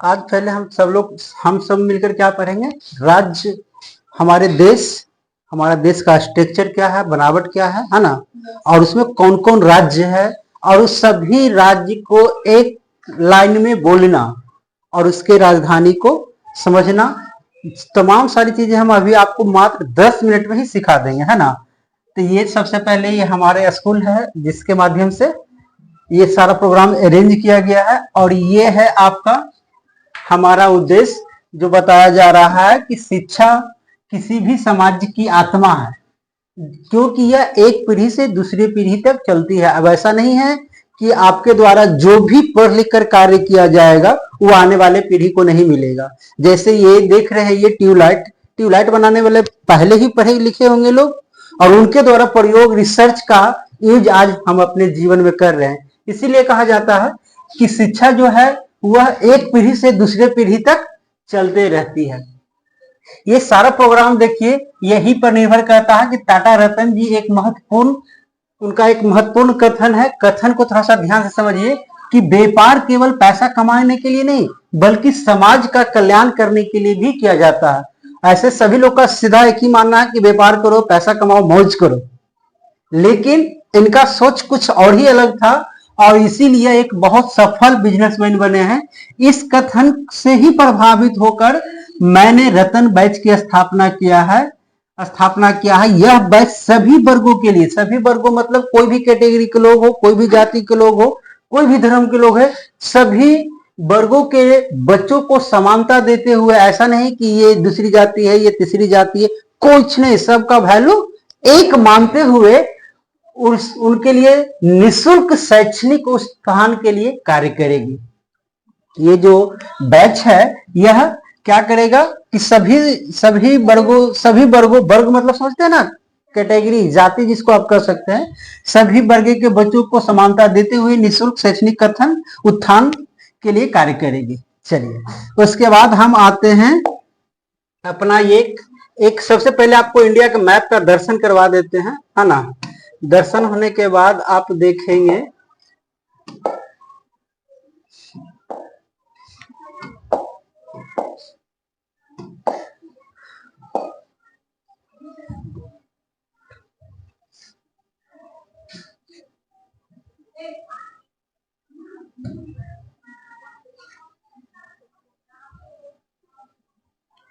आज पहले हम सब मिलकर क्या पढ़ेंगे, राज्य, हमारा देश का स्ट्रक्चर क्या है, बनावट क्या है ना, और उसमें कौन कौन राज्य है, और उस सभी राज्य को एक लाइन में बोलना और उसके राजधानी को समझना। तमाम सारी चीजें हम अभी आपको मात्र 10 मिनट में ही सिखा देंगे, है ना। तो ये सबसे पहले ये हमारे स्कूल है जिसके माध्यम से ये सारा प्रोग्राम अरेंज किया गया है, और ये है आपका हमारा उद्देश्य जो बताया जा रहा है कि शिक्षा किसी भी समाज की आत्मा है, क्योंकि यह एक पीढ़ी से दूसरी पीढ़ी तक चलती है। अब ऐसा नहीं है कि आपके द्वारा जो भी पढ़ लिख कर कार्य किया जाएगा वो आने वाले पीढ़ी को नहीं मिलेगा। जैसे ये देख रहे हैं, ये ट्यूबलाइट बनाने वाले पहले ही पढ़े लिखे होंगे लोग, और उनके द्वारा प्रयोग, रिसर्च का यूज आज हम अपने जीवन में कर रहे हैं। इसीलिए कहा जाता है कि शिक्षा जो है वह एक पीढ़ी से दूसरे पीढ़ी तक चलते रहती है। ये सारा प्रोग्राम देखिए यही पर निर्भर करता है कि टाटा रतन जी उनका एक महत्वपूर्ण कथन है। कथन को थोड़ा सा ध्यान से समझिए कि व्यापार केवल पैसा कमाने के लिए नहीं बल्कि समाज का कल्याण करने के लिए भी किया जाता है। ऐसे सभी लोग का सीधा एक ही मानना है कि व्यापार करो, पैसा कमाओ, मौज करो, लेकिन इनका सोच कुछ और ही अलग था, और इसीलिए एक बहुत सफल बिजनेसमैन बने हैं। इस कथन से ही प्रभावित होकर मैंने रतन बैच की स्थापना किया है। यह बैच सभी वर्गों के लिए, सभी वर्गों मतलब कोई भी कैटेगरी के लोग हो, कोई भी जाति के लोग हो, कोई भी धर्म के लोग है, सभी वर्गों के बच्चों को समानता देते हुए, ऐसा नहीं कि ये दूसरी जाति है, ये तीसरी जाति है, कुछ नहीं, सबका वैल्यू एक मानते हुए उनके लिए निःशुल्क शैक्षणिक उत्थान के लिए कार्य करेगी। ये जो बैच है यह क्या करेगा कि सभी वर्गों वर्ग मतलब समझते हैं ना, कैटेगरी, जाति जिसको आप कह सकते हैं, सभी वर्ग के बच्चों को समानता देते हुए निःशुल्क शैक्षणिक उत्थान के लिए कार्य करेगी। चलिए उसके बाद हम आते हैं अपना एक सबसे पहले आपको इंडिया के मैप का दर्शन करवा देते हैं, है ना। दर्शन होने के बाद आप देखेंगे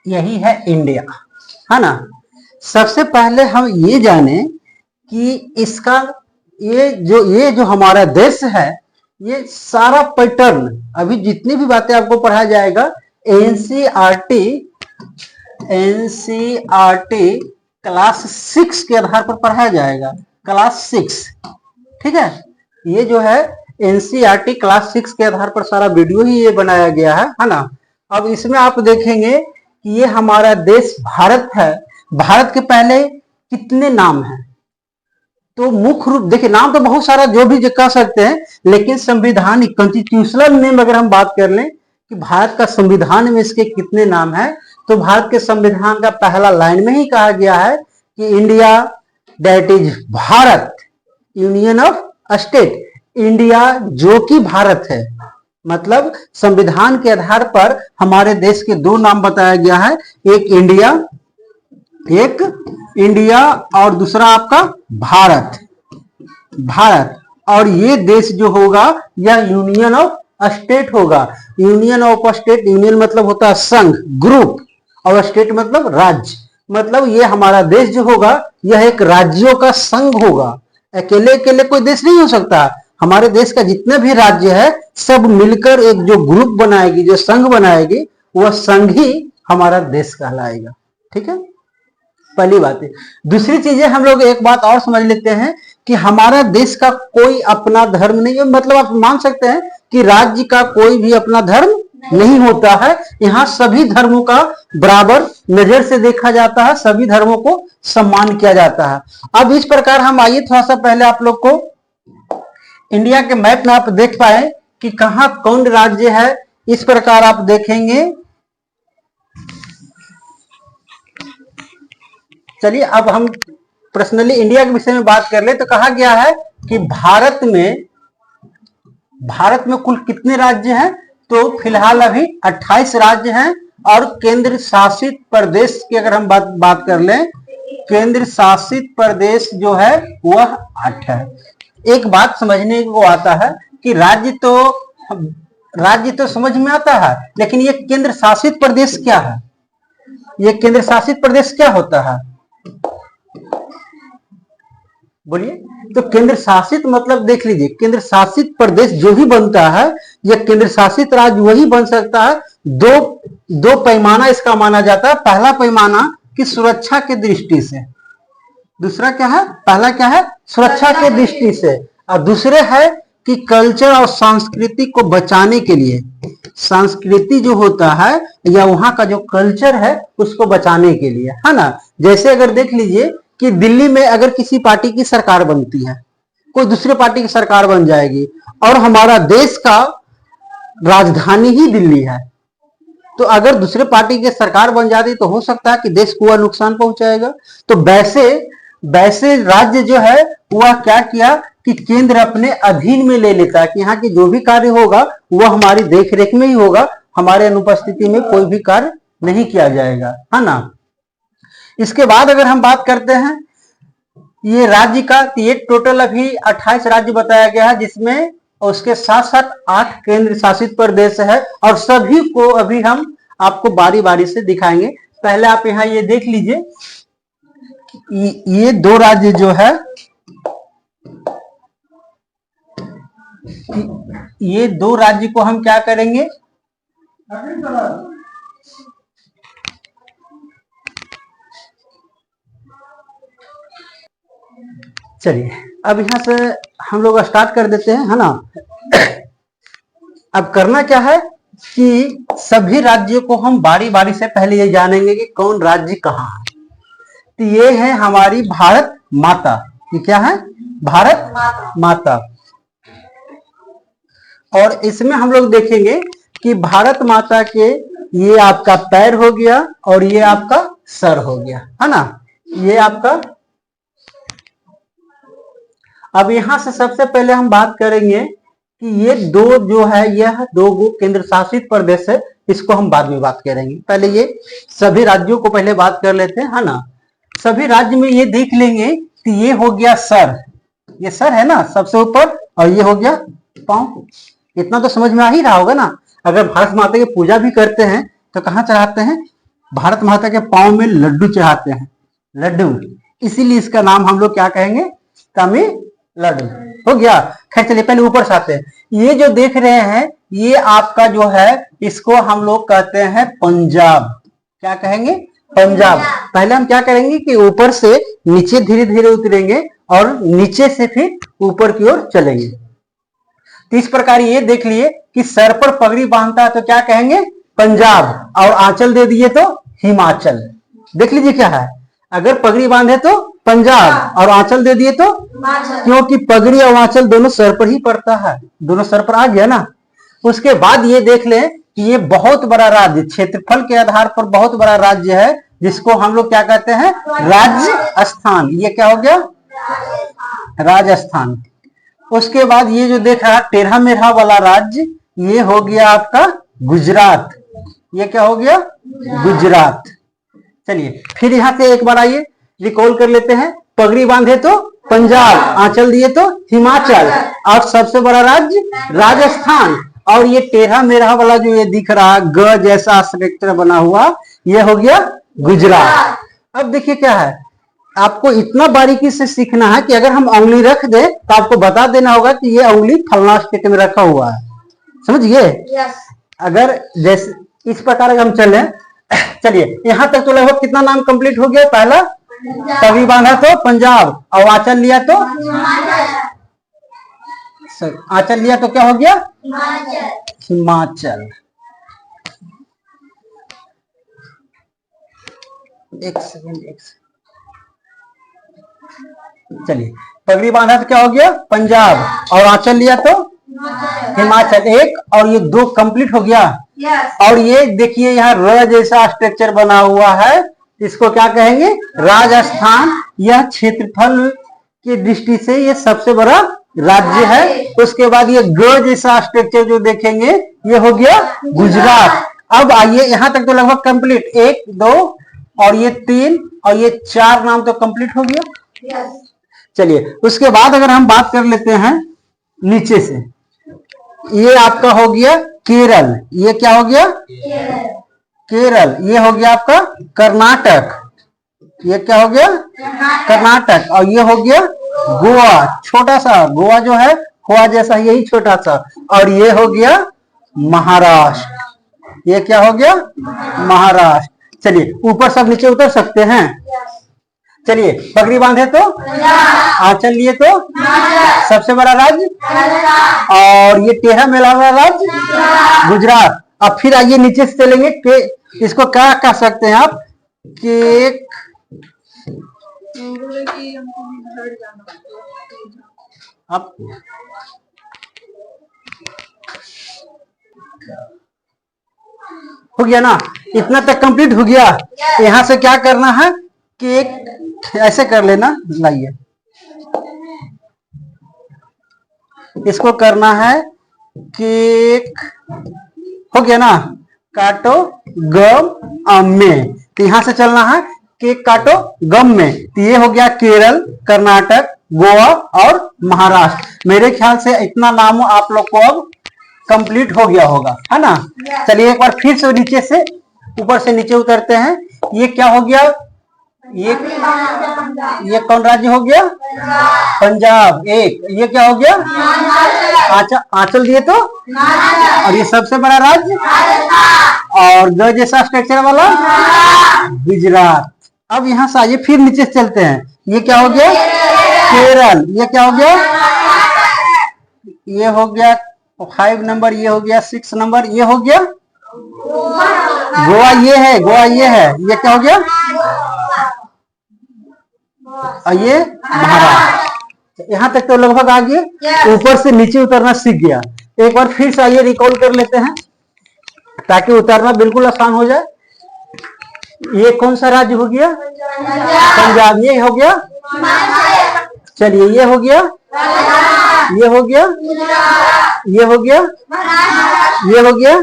यही है इंडिया, है ना। सबसे पहले हम ये जाने कि इसका ये जो हमारा देश है, ये सारा पैटर्न, अभी जितनी भी बातें आपको पढ़ाया जाएगा एनसीईआरटी क्लास 6 के आधार पर पढ़ाया जाएगा, क्लास 6, ठीक है। ये जो है एनसीईआरटी क्लास 6 के आधार पर सारा वीडियो ही ये बनाया गया है ना। अब इसमें आप देखेंगे कि ये हमारा देश भारत है। भारत के पहले कितने नाम हैं? तो मुख्य रूप देखिए, नाम तो बहुत सारा जो भी कह सकते हैं, लेकिन संविधानिक कॉन्स्टिट्यूशनल नेम अगर हम बात कर लें कि भारत का संविधान में इसके कितने नाम हैं, तो भारत के संविधान का पहला लाइन में ही कहा गया है कि India that is Bharat union of state. India जो कि भारत है, मतलब संविधान के आधार पर हमारे देश के दो नाम बताया गया है, एक इंडिया और दूसरा आपका भारत। और ये देश जो होगा यह यूनियन ऑफ स्टेट होगा। यूनियन ऑफ स्टेट, यूनियन मतलब होता है संघ, ग्रुप, और स्टेट मतलब राज्य। मतलब ये हमारा देश जो होगा यह एक राज्यों का संघ होगा। अकेले अकेले कोई देश नहीं हो सकता। हमारे देश का जितने भी राज्य है सब मिलकर एक जो ग्रुप बनाएगी, जो संघ बनाएगी, वह संघ ही हमारा देश कहलाएगा। ठीक है, पहली बात है। दूसरी चीजें हम लोग एक बात और समझ लेते हैं कि हमारा देश का कोई अपना धर्म नहीं है। मतलब आप मान सकते हैं कि राज्य का कोई भी अपना धर्म नहीं होता है। यहाँ सभी धर्मों का बराबर नजर से देखा जाता है, सभी धर्मों को सम्मान किया जाता है। अब इस प्रकार हम आइए थोड़ा सा पहले आप लोग को इंडिया के मैप में आप देख पाए कि कहाँ कौन राज्य है। इस प्रकार आप देखेंगे। चलिए अब हम पर्सनली इंडिया के विषय में बात कर ले तो कहा गया है कि भारत में भारत में कुल कितने राज्य हैं? तो फिलहाल अभी 28 राज्य हैं और केंद्र शासित प्रदेश की अगर हम बात कर लें, केंद्र शासित प्रदेश जो है वह 8 है। एक बात समझने को आता है कि राज्य तो समझ में आता है, लेकिन ये केंद्र शासित प्रदेश क्या है? ये केंद्र शासित प्रदेश क्या होता है? बोलिए। तो केंद्र शासित मतलब देख लीजिए, केंद्र शासित प्रदेश जो भी बनता है या केंद्र शासित राज्य वही बन सकता है। दो पैमाना इसका माना जाता है। पहला पैमाना कि सुरक्षा की दृष्टि से, दूसरा क्या है? पहला क्या है? सुरक्षा की दृष्टि से, और दूसरे है कि कल्चर और संस्कृति को बचाने के लिए, संस्कृति जो होता है या वहां का जो कल्चर है उसको बचाने के लिए, है ना। जैसे अगर देख लीजिए कि दिल्ली में अगर किसी पार्टी की सरकार बनती है, कोई दूसरे पार्टी की सरकार बन जाएगी और हमारा देश का राजधानी ही दिल्ली है, तो अगर दूसरे पार्टी की सरकार बन जाती तो हो सकता है कि देश को वह नुकसान पहुंचाएगा। तो वैसे राज्य जो है वह क्या किया कि केंद्र अपने अधीन में ले लेता है कि यहाँ की जो भी कार्य होगा वह हमारी देखरेख में ही होगा, हमारे अनुपस्थिति में कोई भी कार्य नहीं किया जाएगा, है ना। इसके बाद अगर हम बात करते हैं ये राज्य का, तो ये टोटल अभी 28 राज्य बताया गया है, जिसमें उसके साथ साथ 8 केंद्र शासित प्रदेश है, और सभी को अभी हम आपको बारी बारी से दिखाएंगे। पहले आप यहाँ ये देख लीजिए, ये 2 राज्य जो है, ये 2 राज्य को हम क्या करेंगे, चलिए अब यहां से हम लोग स्टार्ट कर देते हैं, है ना। अब करना क्या है कि सभी राज्यों को हम बारी बारी से पहले ये जानेंगे कि कौन राज्य कहाँ है। तो ये है हमारी भारत माता, ये क्या है? भारत माता। और इसमें हम लोग देखेंगे कि भारत माता के ये आपका पैर हो गया और ये आपका सर हो गया, है ना, ये आपका। अब यहां से सबसे पहले हम बात करेंगे कि ये 2 जो है, यह 2 केंद्र शासित प्रदेश है, इसको हम बाद में बात करेंगे। पहले ये सभी राज्यों को पहले बात कर लेते हैं, है ना। सभी राज्य में ये देख लेंगे कि ये हो गया सर, ये सर है ना सबसे ऊपर, और ये हो गया पांव। इतना तो समझ में आ ही रहा होगा ना। अगर भारत माता की पूजा भी करते हैं तो कहाँ चढ़ाते हैं? भारत माता के पांव में लड्डू चढ़ाते हैं, लड्डू, इसीलिए इसका नाम हम लोग क्या कहेंगे? तमिलनाडु। हो गया। खैर चलिए पहले ऊपर से आते हैं। ये जो देख रहे हैं ये आपका जो है, इसको हम लोग कहते हैं पंजाब। क्या कहेंगे? पंजाब। पहले हम क्या करेंगे कि ऊपर से नीचे धीरे धीरे उतरेंगे और नीचे से फिर ऊपर की ओर चलेंगे। तो इस प्रकार ये देख लिए कि सर पर पगड़ी बांधता है तो क्या कहेंगे? पंजाब, और आंचल दे दिए तो हिमाचल। देख लीजिए क्या है, अगर पगड़ी बांधे तो पंजाब और आंचल दे दिए तो, क्योंकि पगड़ी और आंचल दोनों सर पर ही पड़ता है, दोनों सर पर आ गया ना। उसके बाद ये देख लें कि ये बहुत बड़ा राज्य, क्षेत्रफल के आधार पर बहुत बड़ा राज्य है, जिसको हम लोग क्या कहते हैं? राजस्थान। ये क्या हो गया? राजस्थान। उसके बाद ये जो देख रहा टेढ़ा मेढ़ा वाला राज्य, ये हो गया आपका गुजरात। ये क्या हो गया? गुजरात। चलिए फिर यहां से एक बार आइए रिकॉल कर लेते हैं। पगड़ी बांधे तो पंजाब, आंचल दिए तो हिमाचल, और सबसे बड़ा राज्य राजस्थान। और ये टेढ़ा मेढ़ा वाला जो ये दिख रहा ग जैसा स्ट्रक्चर बना हुआ, ये हो गया गुजरात। अब देखिए क्या है, आपको इतना बारीकी से सीखना है कि अगर हम उंगली रख दे तो आपको बता देना होगा कि ये उंगली फलना स्टेट में रखा हुआ है। समझिए? अगर जैसे इस प्रकार अगर हम चले, चलिए यहां तक तो लगभग कितना नाम कंप्लीट हो गया? पहला पगड़ी बांधा तो पंजाब, और आंचल लिया तो आंचल लिया तो क्या हो गया? हिमाचल। एक सेकंड। चलिए पगड़ी बांधा तो क्या हो गया? पंजाब, और आंचल लिया तो हिमाचल। एक और ये 2 कंप्लीट हो गया। और ये देखिए यहाँ र जैसा स्ट्रक्चर बना हुआ है, इसको क्या कहेंगे? राजस्थान। यह क्षेत्रफल की दृष्टि से ये सबसे बड़ा राज्य है। उसके बाद ये ग जैसा स्ट्रक्चर जो देखेंगे ये हो गया गुजरात। अब आइए यहां तक तो लगभग कंप्लीट, 1 2 और ये 3 और ये 4 नाम तो कंप्लीट हो गया। चलिए उसके बाद अगर हम बात कर लेते हैं नीचे से, ये आपका हो गया केरल, ये क्या हो गया केरल, ये हो गया आपका कर्नाटक, ये क्या हो गया कर्नाटक, और ये हो गया गोवा, छोटा सा गोवा जो है गोवा जैसा यही छोटा सा, और ये हो गया महाराष्ट्र, ये क्या हो गया महाराष्ट्र। चलिए ऊपर सब नीचे उतर सकते हैं। चलिए पगड़ी बांधे तो, आंचल लिए तो, सबसे बड़ा राज्य, और ये टेढ़ा मेला वाला राज्य गुजरात। अब फिर आइए नीचे से चलेंगे के, इसको क्या कह सकते हैं आप, केक, अब हो गया ना, इतना तक कंप्लीट हो गया। यहां से क्या करना है, केक ऐसे कर लेना, लाइए इसको करना है केक, हो गया ना, काटो गम में, तो यहां से चलना है केक काटो गम में, तो ये हो गया केरल, कर्नाटक, गोवा और महाराष्ट्र। मेरे ख्याल से इतना नाम आप लोग को अब कंप्लीट हो गया होगा, है ना। चलिए एक बार फिर से नीचे से ऊपर से नीचे उतरते हैं। ये क्या हो गया, ये कौन राज्य हो गया, पंजाब। एक ये क्या हो गया, आंचल दिए तो, और ये सबसे बड़ा राज्य, और ग जैसा स्ट्रक्चर वाला गुजरात। अब यहाँ से आइए फिर नीचे से चलते हैं। ये क्या हो गया केरल, ये क्या हो गया, ये हो गया 5 नंबर, ये हो गया 6 नंबर, ये हो गया गोवा, ये है गोवा, ये है, ये क्या हो गया, और ये महाराष्ट्र। यहाँ तक तो लगभग आ गए, ऊपर से नीचे उतरना सीख गया। एक बार फिर से आइए रिकॉल कर लेते हैं ताकि उतरना बिल्कुल आसान हो जाए। ये कौन सा राज्य हो गया, पंजाब, ये हो गया, चलिए ये हो गया, ये हो गया, ये हो गया, ये हो गया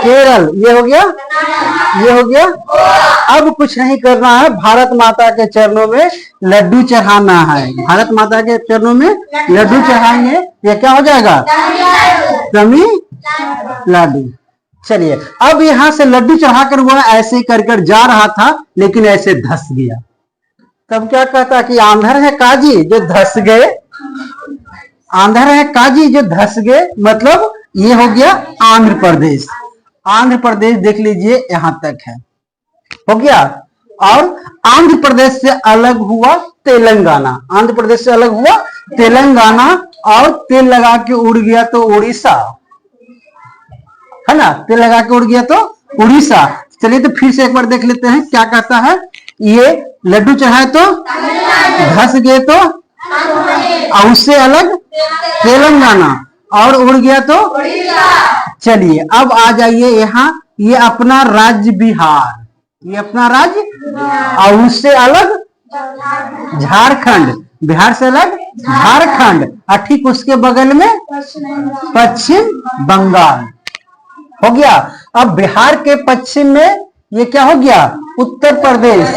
केरल, ये हो गया, ये हो गया। अब कुछ नहीं करना है, भारत माता के चरणों में लड्डू चढ़ाना है, भारत माता के चरणों में लड्डू चढ़ाएंगे, ये क्या हो जाएगा, तमिलनाडु। चलिए अब यहां से लड्डू चढ़ाकर वो ऐसे कर जा रहा था, लेकिन ऐसे धस गया। तब क्या कहता कि आंधर है काजी जो धस गए, आंधर है काजी जो धस गए, मतलब ये हो गया आंध्र प्रदेश। आंध्र प्रदेश देख लीजिए यहां तक है, हो गया। और आंध्र प्रदेश से अलग हुआ तेलंगाना, आंध्र प्रदेश से अलग हुआ तेलंगाना, और तेल लगा के उड़ गया तो उड़ीसा, है ना, तेल लगा के उड़ गया तो उड़ीसा। चलिए तो फिर से एक बार देख लेते हैं क्या कहता है। ये लड्डू चढ़ाए तो, धस गए तो, और उससे अलग तेलंगाना, और उड़ गया तो। चलिए अब आ जाइए यहाँ, ये अपना राज्य बिहार, ये अपना राज्य, और उससे अलग झारखंड, बिहार से अलग झारखंड, और ठीक उसके बगल में पश्चिम बंगाल, हो गया। अब बिहार के पश्चिम में ये क्या हो गया, उत्तर प्रदेश,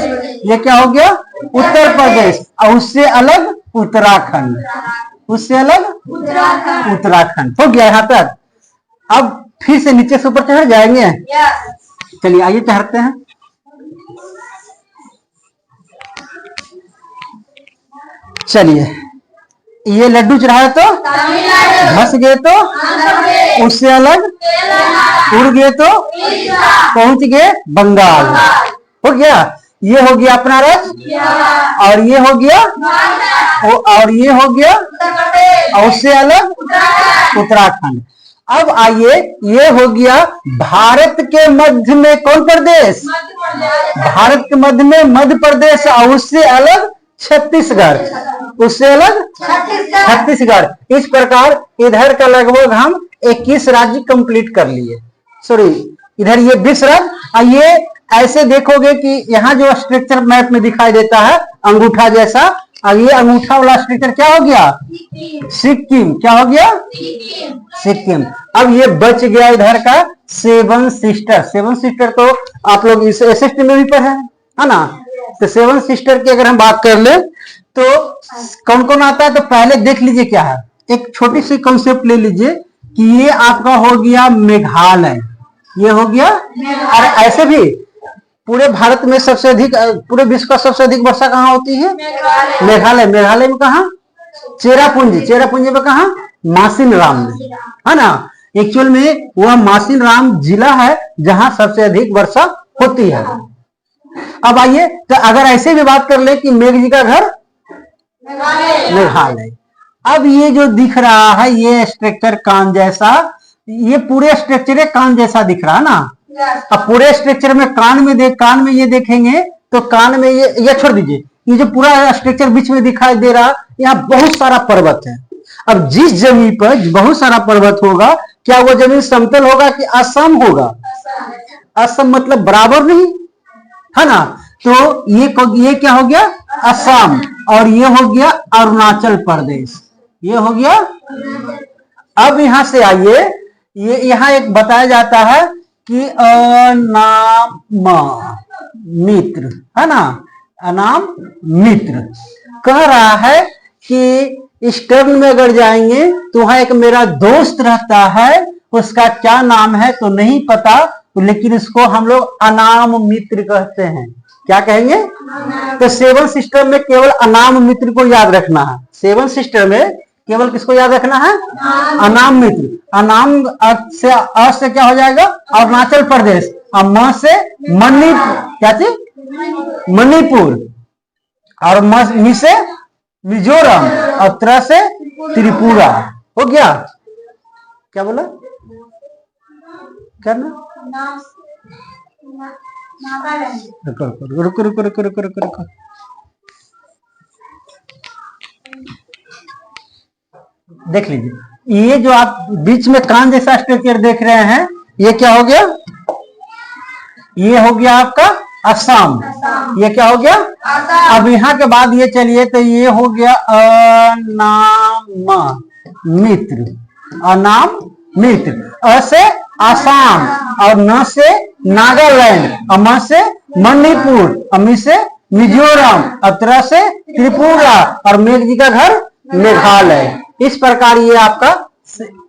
ये क्या हो गया उत्तर प्रदेश, और उससे अलग उत्तराखंड, उससे अलग उत्तराखंड, हो गया यहाँ तक। अब फिर से नीचे से ऊपर चढ़ जाएंगे। चलिए आइए चढ़ते हैं। चलिए ये लड्डू चढ़ाए तो, धस गए तो, उससे अलग उड़ गए तो, पहुंच गए बंगाल, हो गया। ये हो गया अपना राज्य, और ये हो गया, और ये हो गया, और उससे अलग उत्तराखंड। अब आइए, ये हो गया भारत के मध्य में कौन प्रदेश, भारत के मध्य में मध्य प्रदेश, और उससे अलग छत्तीसगढ़, उससे अलग छत्तीसगढ़। इस प्रकार इधर का लगभग हम 21 राज्य कंप्लीट कर लिए। सॉरी, इधर ये 20 राज्य, और ये ऐसे देखोगे कि यहाँ जो स्ट्रक्चर मैप में दिखाई देता है अंगूठा जैसा, अब ये अंगूठा वाला स्ट्रक्चर क्या हो गया? सिक्किम। क्या हो गया? सिक्किम। अब ये बच गया इधर का सेवन सिस्टर। सेवन सिस्टर तो आप लोग इस एसएसटी में भी पढ़े है ना। तो सेवन सिस्टर की अगर हम बात कर ले तो कौन कौन आता है, तो पहले देख लीजिए क्या है। एक छोटी सी कॉन्सेप्ट ले लीजिए कि ये आपका हो गया मेघालय, ये हो गया। और ऐसे भी पूरे भारत में सबसे अधिक, पूरे विश्व का सबसे अधिक वर्षा कहाँ होती है? मेघालय। मेघालय में कहा? चेरापूंजी। चेरापूंजी में कहा? मासिनराम में, है ना। एक्चुअल में वह मासिनराम जिला है जहां सबसे अधिक वर्षा होती है। अब आइए, तो अगर ऐसे भी बात कर ले कि मेघ जी का घर मेघालय। अब ये जो दिख रहा है ये स्ट्रक्चर कान जैसा, ये पूरे स्ट्रक्चर कान जैसा दिख रहा है ना। अब पूरे स्ट्रक्चर में कान में ये देखेंगे तो कान में ये छोड़ दीजिए, ये जो पूरा स्ट्रक्चर बीच में दिखाई दे रहा, यहाँ बहुत सारा पर्वत है। अब जिस जमीन पर बहुत सारा पर्वत होगा, क्या वो जमीन समतल होगा कि असम होगा? असम मतलब बराबर नहीं, है ना। तो ये क्या हो गया? असम। और ये हो गया अरुणाचल प्रदेश, ये हो गया। अब यहां से आइए, ये यहां एक बताया जाता है कि अनामित्र, है ना। अनामित्र कह रहा है कि इस टर्न में अगर जाएंगे तो वहां एक मेरा दोस्त रहता है, उसका क्या नाम है तो नहीं पता, लेकिन इसको हम लोग अनाम मित्र कहते हैं। क्या कहेंगे? तो सेवन सिस्टर में केवल अनाम मित्र को याद रखना है। सेवन सिस्टर में केवल किसको याद रखना है? अनाम मित्र। अनाम से अ से क्या हो जाएगा? अरुणाचल प्रदेश। और म से मणिपुर, क्या चीज? मणिपुर। और मी से मिजोरम। और त्र से त्रिपुरा। हो गया? क्या बोला? क्या ना? रुको। देख लीजिए, ये जो आप बीच में कान जैसा स्ट्रक्चर देख रहे हैं, ये क्या हो गया? ये हो गया आपका असम। ये क्या हो गया? अब यहाँ के बाद ये चलिए, तो ये हो गया अनाम मित्र। अनाम मित्र। अ से आसाम, और न से नागालैंड, और म से मणिपुर, और मी से मिजोरम, और त्र से त्रिपुरा, और मेघ जी का घर मेघालय। इस प्रकार ये आपका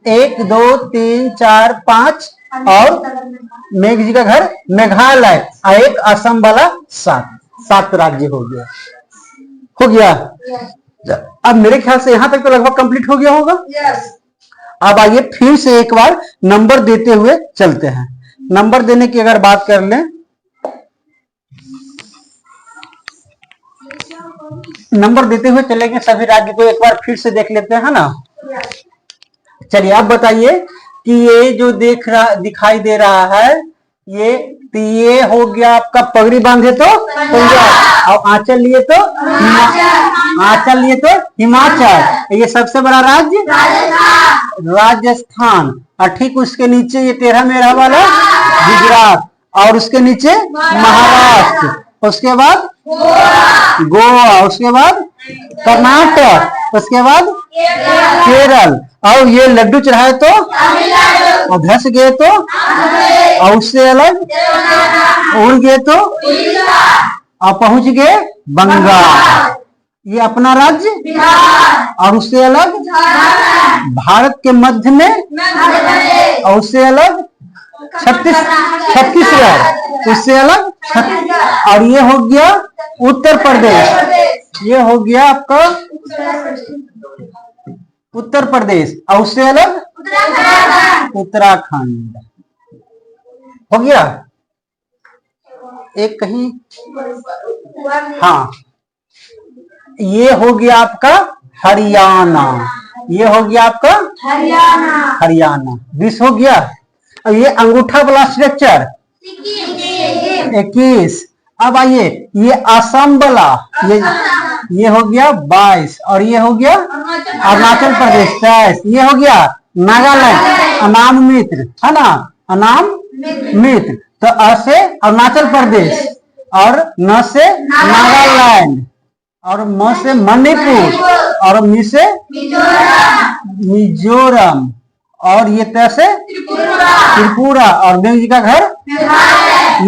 1 2 3 4 5 और मेघ जी का घर मेघालय, और एक असम वाला 7 राज्य हो गया। हो गया? अब मेरे ख्याल से यहां तक तो लगभग कंप्लीट हो गया होगा। अब आइए फिर से एक बार नंबर देते हुए चलते हैं। नंबर देने की अगर बात कर लें, नंबर देते हुए चलेंगे सभी राज्य को, एक बार फिर से देख लेते हैं ना। चलिए आप बताइए कि ये जो दिखाई दे रहा है, ये हो गया आपका पगड़ी बांधे तो पंजाब, और आंचल लिए तो हिमाचल। ये सबसे बड़ा राज्य राजस्थान। और ठीक उसके नीचे ये 13 मेरा वाला गुजरात, और उसके नीचे महाराष्ट्र, उसके बाद गोवा, उसके बाद कर्नाटक, उसके बाद केरल, और ये लड्डू चढ़ाए तो और धस गए तो, और उससे अलग उड़ गए तो, और पहुंच गए बंगाल। ये अपना राज्य। और उससे अलग भारत के मध्य में, और उससे अलग छत्तीसगढ़, उससे अलग और ये हो गया उत्तर प्रदेश। ये हो गया आपका उत्तर प्रदेश, और उससे अलग उत्तराखंड। हो गया? एक कहीं, हाँ, ये हो गया आपका हरियाणा। ये हो गया आपका हरियाणा 20 हो गया। अब ये अंगूठा वाला स्ट्रक्चर 21। अब आइए ये असम वाला, ये हो गया 22, और ये हो गया अरुणाचल प्रदेश 23। ये हो गया नागालैंड, अनाम मित्र, है ना, अनाम मित्र। तो अ से अरुणाचल प्रदेश, और न से नागालैंड, और म से मणिपुर, और मी से मिजोरम, और ये त से त्रिपुरा, और गंग जी का घर।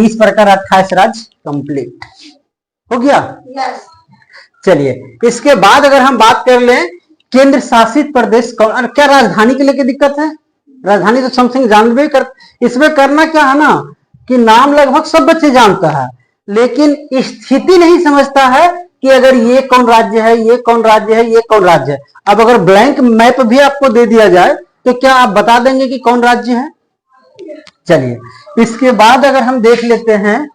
इस प्रकार 28 राज्य कंप्लीट हो गया। चलिए इसके बाद अगर हम बात कर लें केंद्र शासित प्रदेश कौन, क्या राजधानी के लेके दिक्कत है? राजधानी तो समथिंग जानबे कर, इसमें करना क्या है ना कि नाम लगभग सब बच्चे जानता है, लेकिन स्थिति नहीं समझता है कि अगर ये कौन राज्य है, ये कौन राज्य है, ये कौन राज्य है। अब अगर ब्लैंक मैप भी आपको दे दिया जाए तो क्या आप बता देंगे कि कौन राज्य है? चलिए इसके बाद अगर हम देख लेते हैं,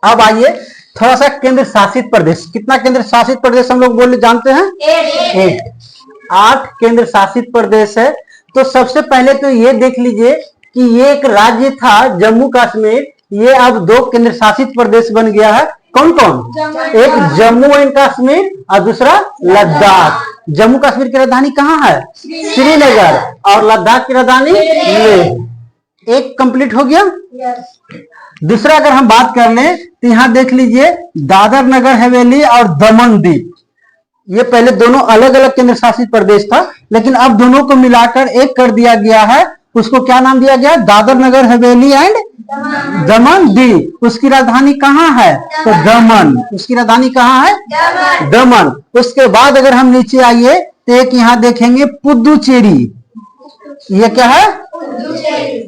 अब आइए थोड़ा सा केंद्र शासित प्रदेश। कितना केंद्र शासित प्रदेश हम लोग बोले जानते हैं? 8 केंद्र शासित प्रदेश है। तो सबसे पहले तो ये देख लीजिए कि ये एक राज्य था जम्मू कश्मीर, ये अब 2 केंद्र शासित प्रदेश बन गया है। कौन कौन? एक जम्मू एंड कश्मीर और दूसरा लद्दाख। जम्मू कश्मीर की राजधानी कहाँ है? श्रीनगर, और लद्दाख की राजधानी लेह। एक कंप्लीट हो गया। दूसरा अगर हम बात कर लें तो यहां देख लीजिए दादर नगर हवेली और दमन दीप, ये पहले दोनों अलग अलग केंद्र शासित प्रदेश था, लेकिन अब दोनों को मिलाकर एक कर दिया गया है। उसको क्या नाम दिया गया? दादर नगर हवेली एंड दमन दीप। उसकी राजधानी कहाँ है? तो दमन। उसकी राजधानी कहाँ है? दमन। उसके बाद अगर हम नीचे आइए तो एक यहाँ देखेंगे पुदुचेरी। ये क्या है?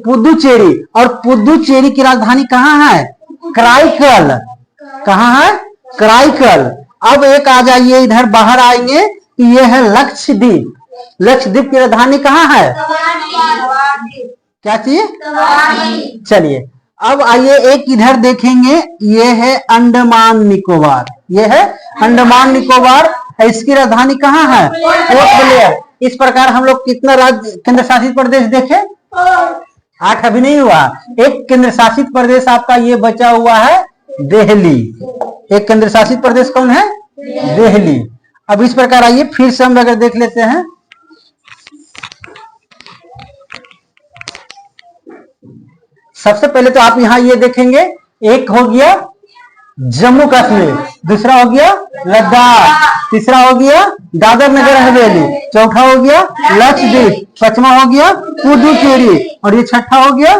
पुदुचेरी। और पुदुचेरी की राजधानी कहाँ है? कराईकल। कहाँ है? कराईकल। अब एक आ जाइए इधर बाहर आएंगे कि ये है लक्षद्वीप। लक्षद्वीप की राजधानी कहाँ है? क्या चाहिए? चलिए अब आइए एक इधर देखेंगे, ये है अंडमान निकोबार। ये है अंडमान निकोबार। इसकी राजधानी कहाँ है? Port Blair. इस प्रकार हम लोग कितना राज्य केंद्र शासित प्रदेश देखे? 8 अभी नहीं हुआ। एक केंद्र शासित प्रदेश आपका ये बचा हुआ है दिल्ली। एक केंद्र शासित प्रदेश कौन है? दिल्ली। अब इस प्रकार आइए फिर से हम अगर देख लेते हैं, सबसे पहले तो आप यहां ये देखेंगे, एक हो गया जम्मू कश्मीर, दूसरा हो गया लद्दाख, तीसरा हो गया दादर नगर हवेली, चौथा हो गया लक्षद्वीप, पांचवा हो गया पुदुचेरी, और ये छठा हो गया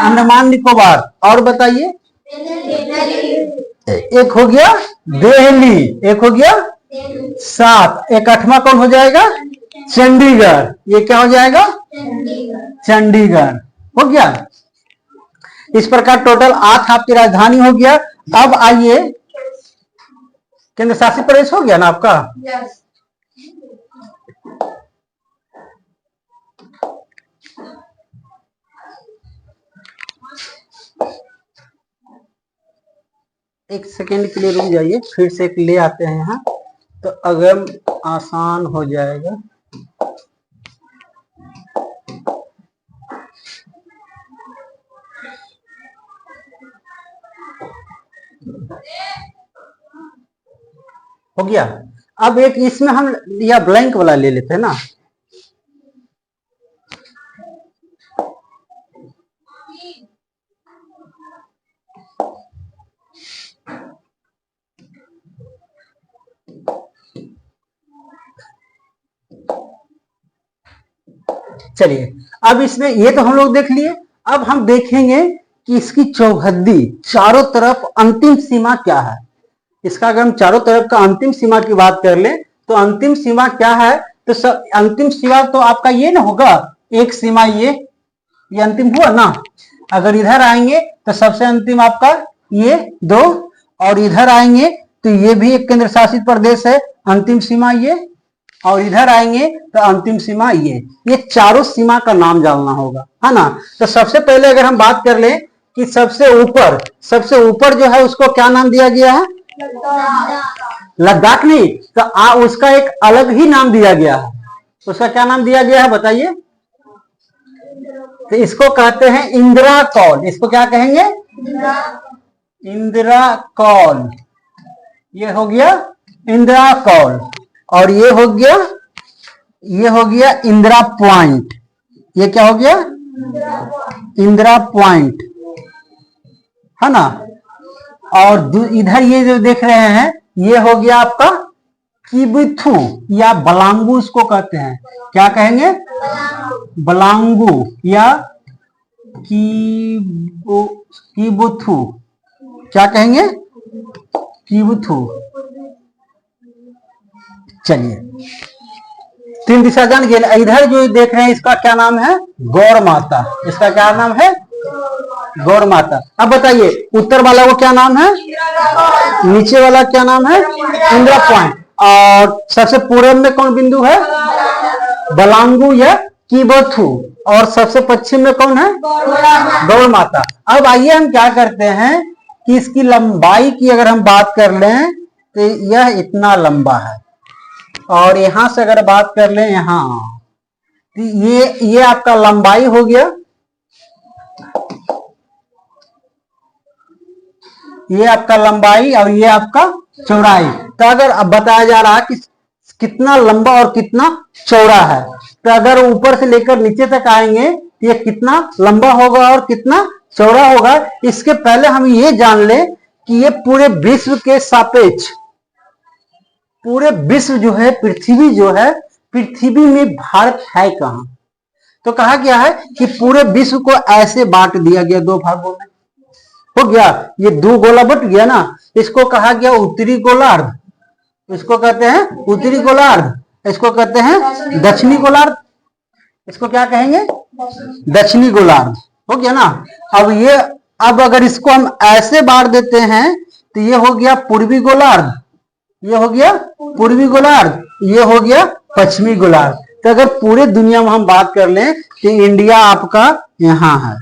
अंडमान निकोबार। और बताइए, एक हो गया दिल्ली, एक हो गया 7, एक 8वां कौन हो जाएगा? चंडीगढ़। ये क्या हो जाएगा? चंडीगढ़ हो गया। इस प्रकार टोटल 8 आपकी राजधानी हो गया। अब आइए, केंद्र शासित प्रदेश हो गया ना आपका? एक सेकेंड के लिए रुक जाइए, फिर से एक ले आते हैं यहाँ, तो अगर आसान हो जाएगा। हो गया। अब एक इसमें हम या ब्लैंक वाला ले लेते हैं ना। चलिए अब इसमें ये तो हम लोग देख लिए। अब हम देखेंगे कि इसकी चौहद्दी, चारों तरफ अंतिम सीमा क्या है। इसका अगर हम चारों तरफ का अंतिम सीमा की बात कर ले तो अंतिम सीमा क्या है? तो अंतिम सीमा तो आपका ये ना होगा, एक सीमा ये अंतिम हुआ ना। अगर इधर आएंगे तो सबसे अंतिम आपका ये 2, और इधर आएंगे तो ये भी एक केंद्र शासित प्रदेश है, अंतिम सीमा ये, और इधर आएंगे तो अंतिम सीमा ये चारों सीमा का नाम जानना होगा, है ना। तो सबसे पहले अगर हम बात कर लें कि सबसे ऊपर जो है उसको क्या नाम दिया गया है? लद्दाख नहीं, तो उसका एक अलग ही नाम दिया गया है। उसका क्या नाम दिया गया है बताइए? तो इसको कहते हैं इंदिरा कौल। इसको क्या कहेंगे? इंदिरा कौल। ये हो गया इंदिरा कौल, और ये हो गया इंदिरा पॉइंट। ये क्या हो गया? इंदिरा पॉइंट है ना। और इधर ये जो देख रहे हैं ये हो गया आपका किबुथु या बलांगू इसको कहते हैं। क्या कहेंगे? बलांगू या किबुथु। क्या कहेंगे? किबुथु। चलिए, तीन दिशा जान गए। इधर जो देख रहे हैं इसका क्या नाम है? गौर माता। इसका क्या नाम है? गौर माता। अब बताइए उत्तर वाला को क्या नाम है? नीचे वाला क्या नाम है? इंदिरा पॉइंट। और सबसे पूर्व में कौन बिंदु है? बलांगू या किबुथु। और सबसे पश्चिम में कौन है? गौर माता। अब आइए हम क्या करते हैं कि इसकी लंबाई की अगर हम बात कर लें तो यह इतना लंबा है, और यहां से अगर बात कर लें यहां, तो ये आपका लंबाई हो गया, ये आपका लंबाई और ये आपका चौड़ाई। तो अगर अब बताया जा रहा है कि कितना लंबा और कितना चौड़ा है, तो अगर ऊपर से लेकर नीचे तक आएंगे तो ये कितना लंबा होगा और कितना चौड़ा होगा। इसके पहले हम ये जान लें कि ये पूरे विश्व के सापेक्ष, पूरे विश्व जो है, पृथ्वी जो है, पृथ्वी में भारत है कहां? तो कहा गया है कि पूरे विश्व को ऐसे बांट दिया गया दो भागों में। हो गया, ये दो गोला बट गया ना। इसको कहा गया उत्तरी गोलार्ध, इसको कहते हैं उत्तरी गोलार्ध, इसको कहते हैं दक्षिणी गोलार्ध। इसको क्या कहेंगे? दक्षिणी गोलार्ध। हो गया ना। अब अगर इसको हम ऐसे बांट देते हैं तो ये हो गया पूर्वी गोलार्ध, ये हो गया पूर्वी गोलार्ध, ये हो गया पश्चिमी गोलार्ध। तो अगर पूरे दुनिया में हम बात कर लें तो इंडिया आपका यहां है,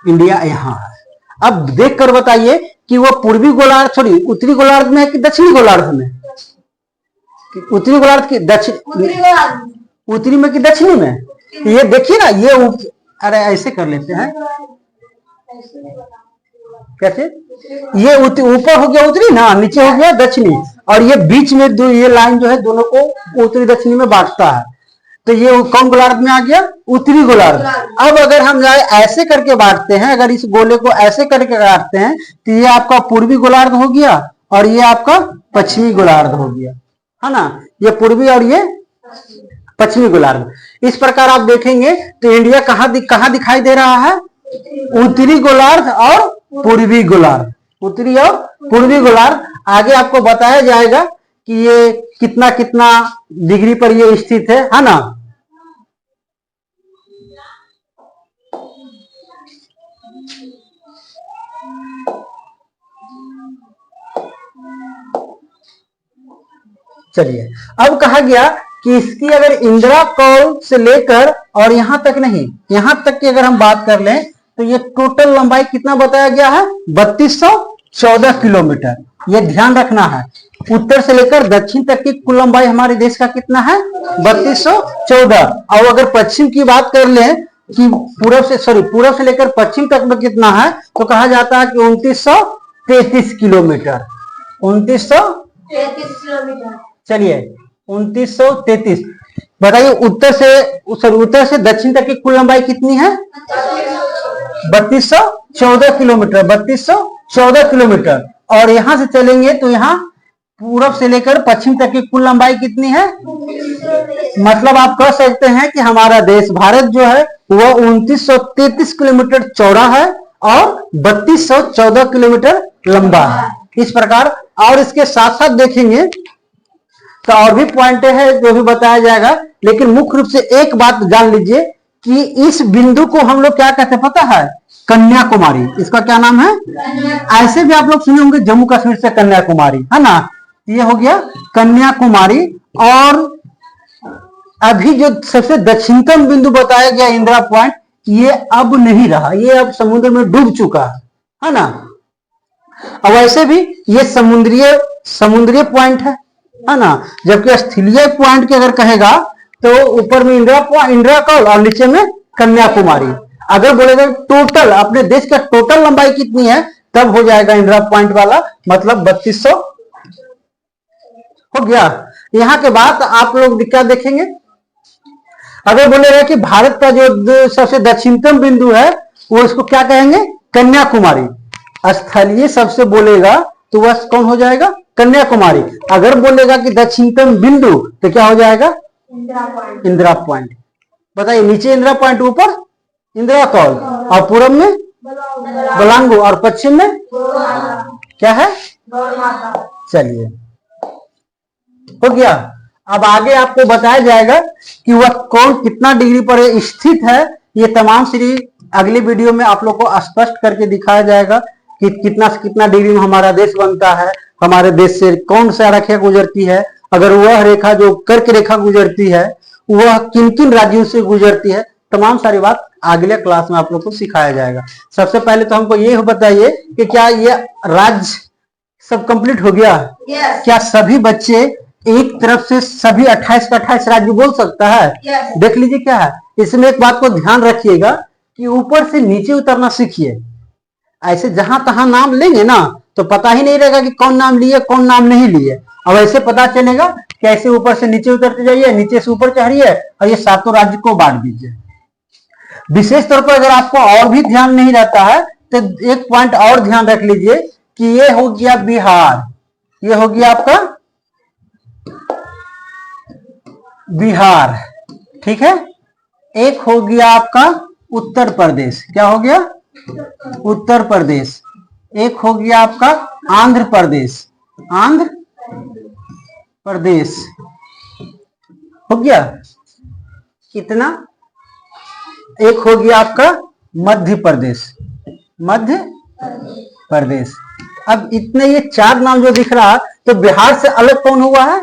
इंडिया यहां है। अब देख कर बताइए कि वो पूर्वी गोलार्ध, सॉरी उत्तरी गोलार्ध में है कि दक्षिणी गोलार्ध में? उत्तरी गोलार्ध की दक्षिण, उत्तरी में कि दक्षिणी में? ये देखिए ना, ये अरे ऐसे कर लेते हैं, कैसे? ये ऊपर हो गया उत्तरी ना, नीचे हो गया दक्षिणी, और ये बीच में दो ये लाइन जो है दोनों को उत्तरी दक्षिणी में बांटता है। तो ये कौन गोलार्ध में आ गया? उत्तरी गोलार्ध। अब अगर हम जाए ऐसे करके बांटते हैं, अगर इस गोले को ऐसे करके बांटते हैं तो ये आपका पूर्वी गोलार्ध हो गया और ये आपका पश्चिमी गोलार्ध हो गया, है ना। ये पूर्वी और ये पश्चिमी गोलार्ध। इस प्रकार आप देखेंगे तो इंडिया कहां दिखाई दे रहा है? उत्तरी गोलार्ध और पूर्वी गोलार्ध, उत्तरी और पूर्वी गोलार्ध। आगे आपको बताया जाएगा कि ये कितना कितना डिग्री पर ये स्थित है ना। चलिए, अब कहा गया कि इसकी अगर इंदिरा कॉल से लेकर और यहां तक नहीं, यहां तक की अगर हम बात कर लें तो ये टोटल लंबाई कितना बताया गया है? 3214 किलोमीटर। ये ध्यान रखना है, उत्तर से लेकर दक्षिण तक की कुल लंबाई हमारे देश का कितना है? 3214। और अगर पश्चिम की बात कर लें कि पूर्व से लेकर पश्चिम तक में कितना है, तो कहा जाता है कि 2933 किलोमीटर। 2933 किलोमीटर। चलिए 2933। बताइए उत्तर से दक्षिण तक की कुल लंबाई कितनी है? 3214 किलोमीटर। 3214 किलोमीटर। और यहां से चलेंगे तो यहाँ पूरब से लेकर पश्चिम तक की कुल लंबाई कितनी है? मतलब आप कह सकते हैं कि हमारा देश भारत जो है वह 2933 किलोमीटर चौड़ा है और 3214 किलोमीटर लंबा है। इस प्रकार, और इसके साथ साथ देखेंगे तो और भी पॉइंट है जो भी बताया जाएगा, लेकिन मुख्य रूप से एक बात जान लीजिए कि इस बिंदु को हम लोग क्या कहते हैं पता है? कन्याकुमारी। इसका क्या नाम है? ऐसे भी आप लोग सुने होंगे जम्मू कश्मीर से कन्याकुमारी, है ना। ये हो गया कन्याकुमारी। और अभी जो सबसे दक्षिणतम बिंदु बताया गया इंदिरा पॉइंट, ये अब नहीं रहा, ये अब समुद्र में डूब चुका है ना। अब वैसे भी ये समुद्रीय पॉइंट है ना। जबकि स्थलीय पॉइंट की अगर कहेगा तो ऊपर में इंदिरा कॉल और नीचे में कन्याकुमारी। अगर बोलेगा टोटल अपने देश का टोटल लंबाई कितनी है, तब हो जाएगा इंदिरा पॉइंट वाला, मतलब 3200 हो गया। यहां के बाद आप लोग क्या देखेंगे, अगर बोलेगा कि भारत का जो सबसे दक्षिणतम बिंदु है वो इसको क्या कहेंगे? कन्याकुमारी। स्थलीय सबसे बोलेगा तो वह कौन हो जाएगा? कन्याकुमारी। अगर बोलेगा कि दक्षिणतम बिंदु तो क्या हो जाएगा? इंदिरा पॉइंट। बताइए, नीचे इंदिरा पॉइंट, ऊपर इंदिरा कॉल, और पूरब में बलांगो, और पश्चिम में क्या है? चलिए, हो गया। अब आगे आपको बताया जाएगा कि वह कौन कितना डिग्री पर स्थित है। ये तमाम सीरीज अगली वीडियो में आप लोग को स्पष्ट करके दिखाया जाएगा कि कितना से कितना डिग्री में हमारा देश बनता है, हमारे देश से कौन सा रेखा गुजरती है, अगर वह रेखा जो कर्क रेखा गुजरती है वह किन किन राज्यों से गुजरती है, तमाम सारी बात अगले क्लास में आप लोग को सिखाया जाएगा। सबसे पहले तो हमको ये बताइए कि क्या ये राज्य सब कंप्लीट हो गया? क्या सभी बच्चे एक तरफ से सभी 28 का 28 राज्य बोल सकता है? देख लीजिए क्या है इसमें। एक बात को ध्यान रखिएगा कि ऊपर से नीचे उतरना सीखिए। ऐसे जहां तहां नाम लेंगे ना तो पता ही नहीं रहेगा कि कौन नाम लिए कौन नाम नहीं लिए। अब ऐसे पता चलेगा कि ऐसे ऊपर से नीचे उतरते जाइए, नीचे से ऊपर चढ़िए और ये सातों राज्य को बांट दीजिए। विशेष तौर पर अगर आपको और भी ध्यान नहीं रहता है तो एक पॉइंट और ध्यान रख लीजिए कि ये हो गया बिहार, ये हो गया आपका बिहार, ठीक है। एक हो गया आपका उत्तर प्रदेश, क्या हो गया? उत्तर प्रदेश। एक हो गया आपका आंध्र प्रदेश, आंध्र प्रदेश हो गया। कितना? एक हो गया आपका मध्य प्रदेश, मध्य प्रदेश। अब इतने ये चार नाम जो दिख रहा तो बिहार से अलग कौन हुआ है?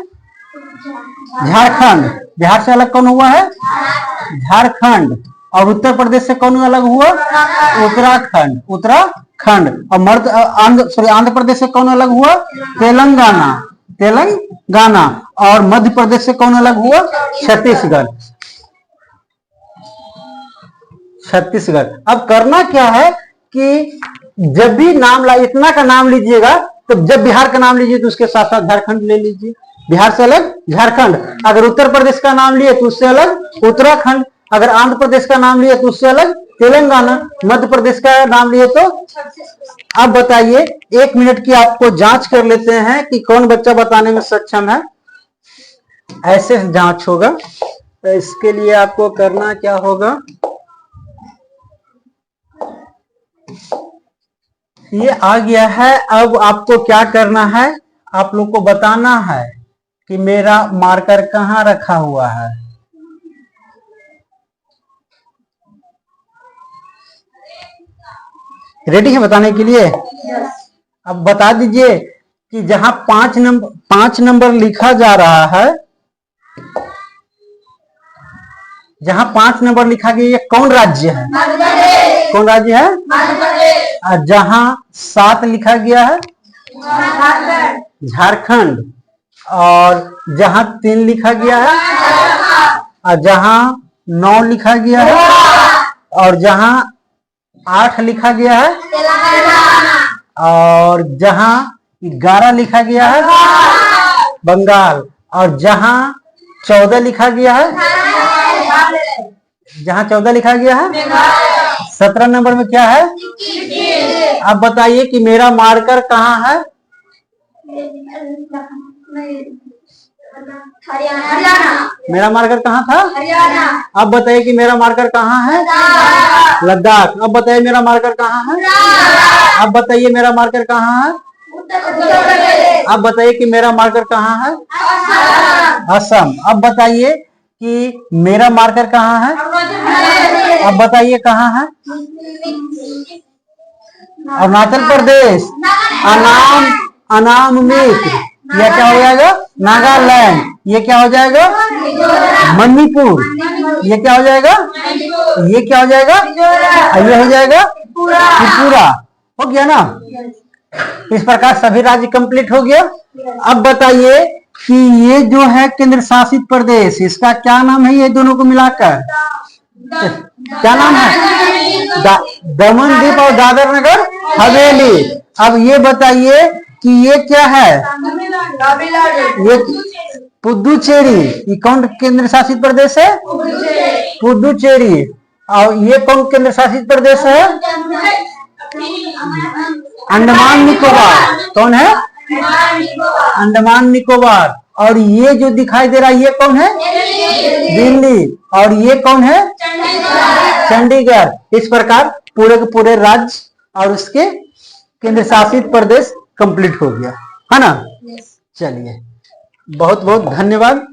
झारखंड। बिहार से अलग कौन हुआ है? झारखंड। और उत्तर प्रदेश से कौन अलग हुआ? उत्तराखंड, उत्तराखंड। और आंध्र प्रदेश से कौन अलग हुआ? तेलंगाना, तेलंगाना। और मध्य प्रदेश से कौन अलग हुआ? छत्तीसगढ़, छत्तीसगढ़। अब करना क्या है कि जब भी नाम ला इतना का नाम लीजिएगा तो जब बिहार का नाम लीजिए तो उसके साथ साथ झारखंड ले लीजिए। बिहार से अलग झारखंड। अगर उत्तर प्रदेश का नाम लिए तो उससे अलग उत्तराखंड। अगर आंध्र प्रदेश का नाम लिए तो उससे अलग तेलंगाना। मध्य प्रदेश का नाम लिए तो। अब बताइए, 1 मिनट की आपको जांच कर लेते हैं कि कौन बच्चा बताने में सक्षम है। ऐसे जांच होगा तो इसके लिए आपको करना क्या होगा? ये आ गया है। अब आपको क्या करना है? आप लोग को बताना है कि मेरा मार्कर कहां रखा हुआ है। रेडी है बताने के लिए? अब बता दीजिए कि जहां 5 नंबर लिखा जा रहा है, जहां 5 नंबर लिखा गया ये कौन राज्य है? कौन राज्य है? जहां 7 लिखा गया है झारखंड। और जहां 3 लिखा गया है, और जहां 9 लिखा गया है, और जहां 8 लिखा गया है, और जहां 11 लिखा गया है बंगाल। और जहां 14 लिखा गया है, जहां 14 लिखा गया है 17 नंबर में क्या है? अब बताइए कि मेरा मार्कर कहाँ है? मेरा मार्कर कहाँ था? अब बताइए कि मेरा मार्कर कहाँ है? लद्दाख। अब बताइए मेरा मार्कर कहाँ है? अब बताइए मेरा मार्कर कहाँ है? अब बताइए कि मेरा मार्कर कहाँ है? असम। अब बताइए कि मेरा मार्कर कहाँ है? अब बताइए कहाँ है? अरुणाचल प्रदेश। अनामित। यह क्या हो जाएगा? नागालैंड। ये क्या हो जाएगा? मणिपुर। ये क्या हो जाएगा? ये क्या हो जाएगा? ये हो जाएगा त्रिपुरा। हो गया ना? इस प्रकार सभी राज्य कंप्लीट हो गया। अब बताइए कि ये जो है केंद्र शासित प्रदेश, इसका क्या नाम है? ये दोनों को मिलाकर क्या नाम है? दमन दीव और दादर नगर हवेली। अब ये बताइए कि ये क्या है? ये पुदुचेरी। ये कौन केंद्र शासित प्रदेश है? पुदुचेरी। और ये कौन केंद्र शासित प्रदेश है? अंडमान निकोबार। कौन है? अंडमान निकोबार। और ये जो दिखाई दे रहा है ये कौन है? दिल्ली। और ये कौन है? चंडीगढ़। इस प्रकार पूरे के पूरे राज्य और उसके केंद्र शासित प्रदेश कंप्लीट हो गया है ना। चलिए बहुत बहुत धन्यवाद।